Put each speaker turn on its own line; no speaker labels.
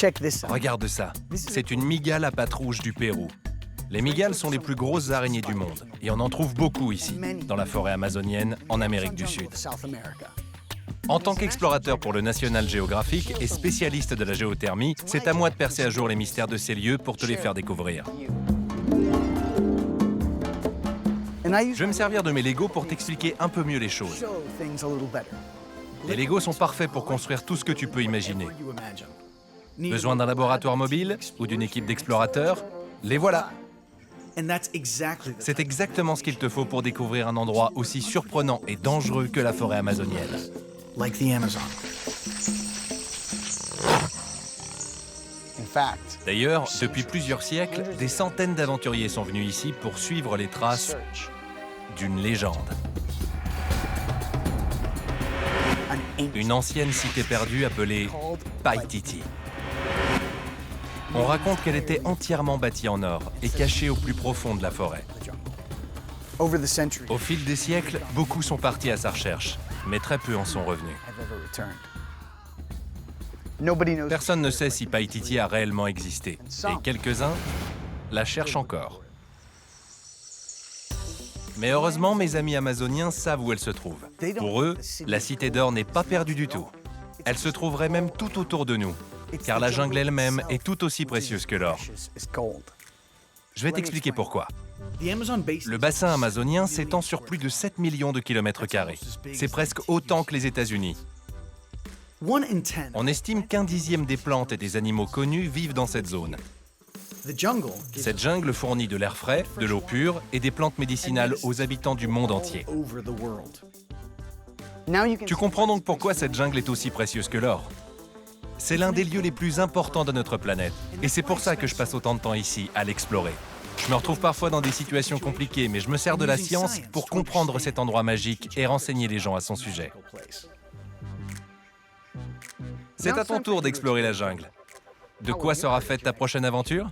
Check this out.
Regarde ça, c'est une mygale à pattes rouges du Pérou. Les mygales sont les plus grosses araignées du monde, et on en trouve beaucoup ici, dans la forêt amazonienne, en Amérique du Sud. En tant qu'explorateur pour le National Geographic et spécialiste de la géothermie, c'est à moi de percer à jour les mystères de ces lieux pour te les faire découvrir. Je vais me servir de mes Legos pour t'expliquer un peu mieux les choses. Les Legos sont parfaits pour construire tout ce que tu peux imaginer. Besoin d'un laboratoire mobile ou d'une équipe d'explorateurs? Les voilà! C'est exactement ce qu'il te faut pour découvrir un endroit aussi surprenant et dangereux que la forêt amazonienne. D'ailleurs, depuis plusieurs siècles, des centaines d'aventuriers sont venus ici pour suivre les traces d'une légende. Une ancienne cité perdue appelée Paititi. On raconte qu'elle était entièrement bâtie en or et cachée au plus profond de la forêt. Au fil des siècles, beaucoup sont partis à sa recherche, mais très peu en sont revenus. Personne ne sait si Paititi a réellement existé, et quelques-uns la cherchent encore. Mais heureusement, mes amis amazoniens savent où elle se trouve. Pour eux, la cité d'or n'est pas perdue du tout. Elle se trouverait même tout autour de nous, car la jungle elle-même est tout aussi précieuse que l'or. Je vais t'expliquer pourquoi. Le bassin amazonien s'étend sur plus de 7 millions de kilomètres carrés. C'est presque autant que les États-Unis. On estime qu'un dixième des plantes et des animaux connus vivent dans cette zone. Cette jungle fournit de l'air frais, de l'eau pure et des plantes médicinales aux habitants du monde entier. Tu comprends donc pourquoi cette jungle est aussi précieuse que l'or. C'est l'un des lieux les plus importants de notre planète, et c'est pour ça que je passe autant de temps ici à l'explorer. Je me retrouve parfois dans des situations compliquées, mais je me sers de la science pour comprendre cet endroit magique et renseigner les gens à son sujet. C'est à ton tour d'explorer la jungle. De quoi sera faite ta prochaine aventure ?